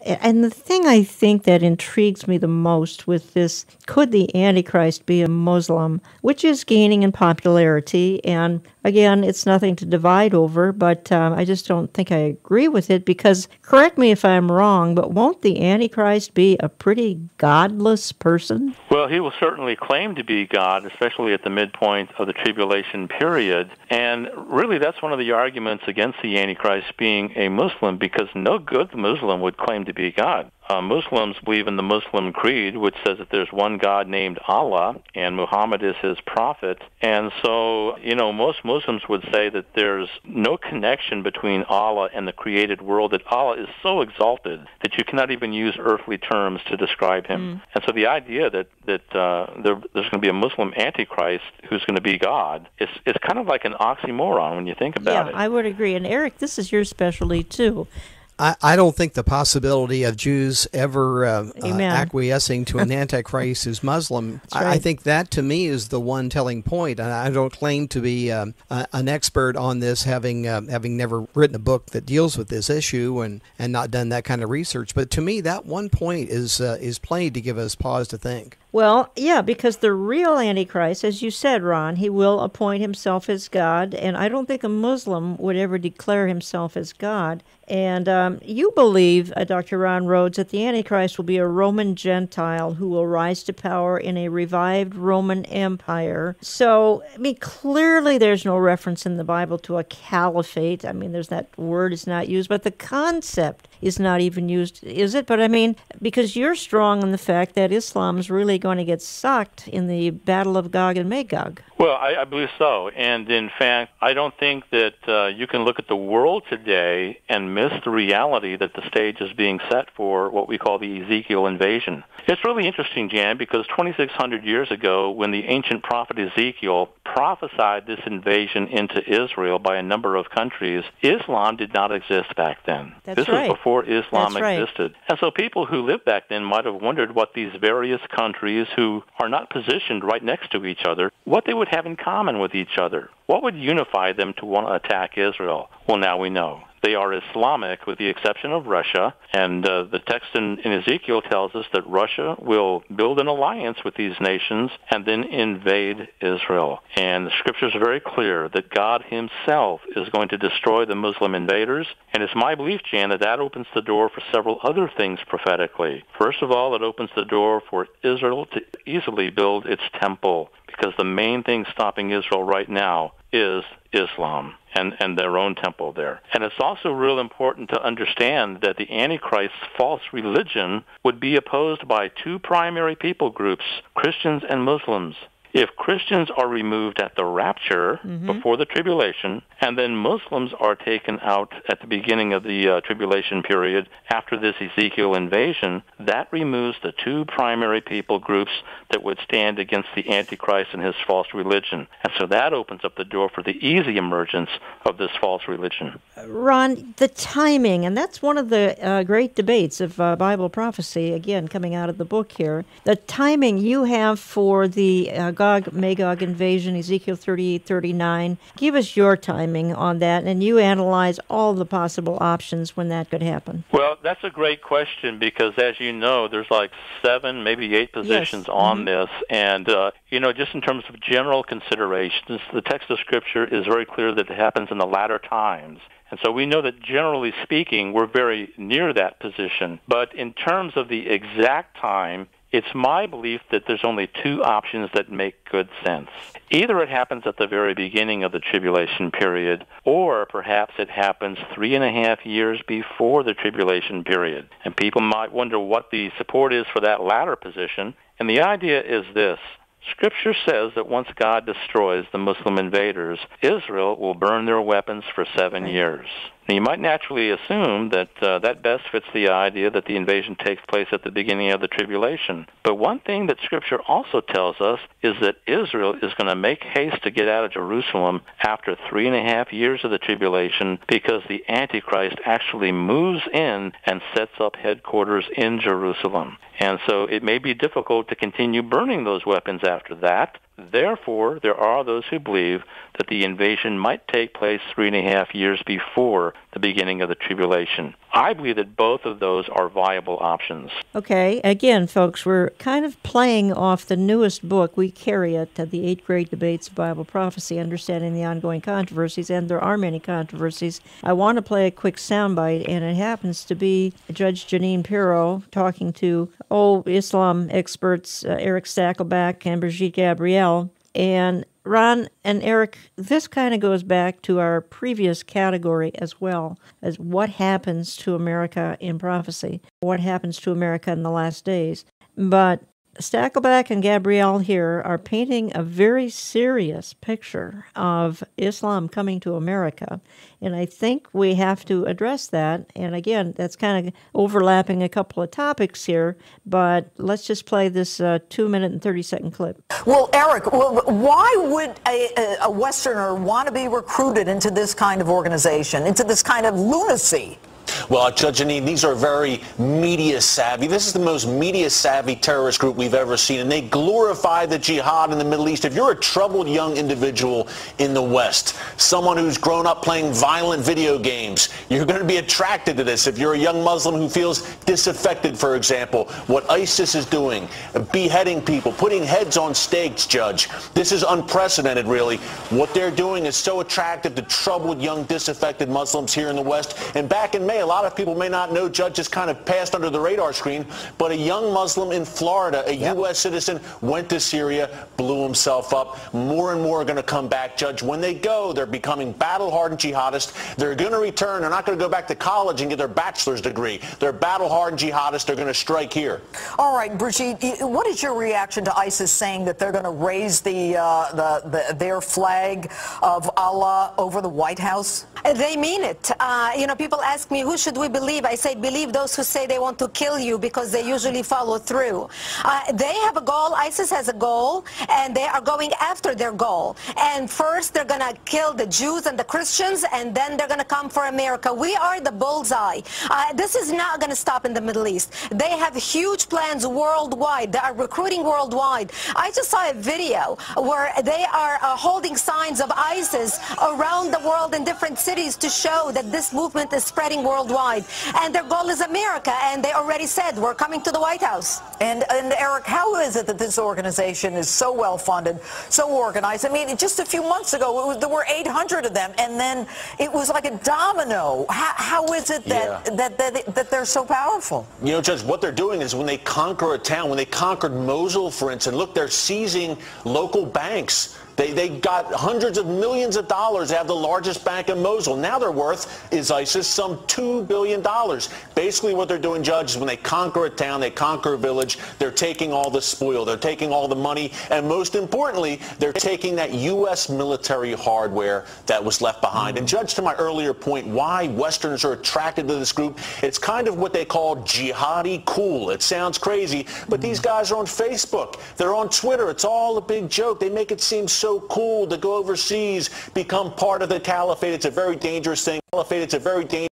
And the thing I think that intrigues me the most with this, could the Antichrist be a Muslim, which is gaining in popularity, and again, it's nothing to divide over, but I just don't think I agree with it, because, correct me if I'm wrong, but won't the Antichrist be a pretty godless person? Well, he will certainly claim to be God, especially at the midpoint of the tribulation period. And really, that's one of the arguments against the Antichrist being a Muslim, because no good Muslim would claim to be God. Muslims believe in the Muslim creed, which says that there's one God named Allah, and Muhammad is his prophet. And so, most Muslims would say that there's no connection between Allah and the created world, that Allah is so exalted that you cannot even use earthly terms to describe him. And so the idea that there's going to be a Muslim Antichrist who's going to be God is kind of like an oxymoron when you think about it. Yeah, I would agree. And Eric, this is your specialty too. I don't think the possibility of Jews ever acquiescing to an Antichrist who's Muslim, right. I think that to me is the one telling point. And I don't claim to be an expert on this, having never written a book that deals with this issue and not done that kind of research. But to me, that one point is plenty to give us pause to think. Well, yeah, because the real Antichrist, as you said, Ron, he will appoint himself as God, and I don't think a Muslim would ever declare himself as God. And you believe, Dr. Ron Rhodes, that the Antichrist will be a Roman Gentile who will rise to power in a revived Roman Empire. So, clearly there's no reference in the Bible to a caliphate. There's that word is not used, but the concept is not even used, is it? But because you're strong on the fact that Islam's really going to get sucked in the battle of Gog and Magog. Well, I believe so. And in fact, I don't think that you can look at the world today and miss the reality that the stage is being set for what we call the Ezekiel Invasion. It's really interesting, Jan, because 2,600 years ago, when the ancient prophet Ezekiel prophesied this invasion into Israel by a number of countries, Islam did not exist back then. This was before Islam existed. And so people who lived back then might have wondered what these various countries who are not positioned right next to each other, what they would have in common with each other. What would unify them to want to attack Israel? Well, now we know. They are Islamic with the exception of Russia, and the text in Ezekiel tells us that Russia will build an alliance with these nations and then invade Israel. And the scriptures are very clear that God himself is going to destroy the Muslim invaders, and it's my belief, Jan, that opens the door for several other things prophetically. First of all, it opens the door for Israel to easily build its temple, because the main thing stopping Israel right now is Islam and their own temple there. And it's also real important to understand that the Antichrist's false religion would be opposed by two primary people groups, Christians and Muslims. If Christians are removed at the rapture before the tribulation, and then Muslims are taken out at the beginning of the tribulation period after this Ezekiel invasion, that removes the two primary people groups that would stand against the Antichrist and his false religion. And so that opens up the door for the easy emergence of this false religion. Ron, the timing, and that's one of the great debates of Bible prophecy, again, coming out of the book here. The timing you have for the Magog invasion, Ezekiel 38-39. Give us your timing on that, and you analyze all the possible options when that could happen. Well, that's a great question, because as you know, there's like 7, maybe 8 positions on this, and just in terms of general considerations, the text of Scripture is very clear that it happens in the latter times. And so we know that generally speaking, we're very near that position. But in terms of the exact time, it's my belief that there's only 2 options that make good sense. Either it happens at the very beginning of the tribulation period, or perhaps it happens 3.5 years before the tribulation period. And people might wonder what the support is for that latter position. And the idea is this. Scripture says that once God destroys the Muslim invaders, Israel will burn their weapons for 7 years. Now, you might naturally assume that that best fits the idea that the invasion takes place at the beginning of the tribulation. But one thing that Scripture also tells us is that Israel is going to make haste to get out of Jerusalem after 3.5 years of the tribulation, because the Antichrist actually moves in and sets up headquarters in Jerusalem. And so it may be difficult to continue burning those weapons after that. Therefore, there are those who believe that the invasion might take place 3.5 years before the beginning of the tribulation. I believe that both of those are viable options. Okay, again, folks, we're kind of playing off the newest book. We carry it, the 8 Great Debates of Bible Prophecy, Understanding the Ongoing Controversies, and there are many controversies. I want to play a quick soundbite, and it happens to be Judge Janine Pirro talking to Islam experts Eric Stakelback and Brigitte Gabriel. And Ron and Eric, this kind of goes back to our previous category as well, as what happens to America in prophecy, what happens to America in the last days. But Stakelback and Gabrielle here are painting a very serious picture of Islam coming to America, and I think we have to address that. And again, that's kind of overlapping a couple of topics here, but let's just play this 2-minute and 30-second clip. Well, Eric, why would a Westerner want to be recruited into this kind of organization, into this kind of lunacy? Well, Judge Janine, these are very media savvy. This is the most media savvy terrorist group we've ever seen, and they glorify the jihad in the Middle East. If you're a troubled young individual in the West, someone who's grown up playing violent video games, you're going to be attracted to this. If you're a young Muslim who feels disaffected, for example, what ISIS is doing, beheading people, putting heads on stakes, Judge, this is unprecedented, really. What they're doing is so attractive to troubled young disaffected Muslims here in the West. And back in May, a lot of people may not know, Judge, just kind of passed under the radar screen, but a young Muslim in Florida, a U.S. citizen, went to Syria, blew himself up. More and more are going to come back, Judge. When they go, they're becoming battle-hardened jihadists. They're going to return. They're not going to go back to college and get their bachelor's degree. They're battle-hardened jihadists. They're going to strike here. All right, Brigitte, what is your reaction to ISIS saying that they're going to raise their flag of Allah over the White House? They mean it. People ask me, who should we believe? I say, believe those who say they want to kill you, because they usually follow through. They have a goal. ISIS has a goal, and they are going after their goal. And first, they're going to kill the Jews and the Christians, and then they're going to come for America. We are the bullseye. This is not going to stop in the Middle East. They have huge plans worldwide. They are recruiting worldwide. I just saw a video where they are holding signs of ISIS around the world in different cities to show that this movement is spreading worldwide. And their goal is America, and they already said, we're coming to the White House. And Eric, how is it that this organization is so well funded, so organized? I mean, just a few months ago, there were 800 of them, and then it was like a domino. How is it that they're so powerful? You know, Judge, what they're doing is when they conquer a town, when they conquered Mosul, for instance, look, they're seizing local banks. They got hundreds of millions of dollars out of the largest bank in Mosul. Now their worth is ISIS some $2 billion. Basically what they're doing, Judge, is when they conquer a town, they conquer a village, they're taking all the spoil, they're taking all the money, and most importantly, they're taking that U.S. military hardware that was left behind. And Judge, to my earlier point, why Westerners are attracted to this group, it's kind of what they call jihadi cool. It sounds crazy, but these guys are on Facebook. They're on Twitter. It's all a big joke. They make it seem so cool to go overseas, become part of the caliphate. It's a very dangerous thing. Caliphate, it's a very dangerous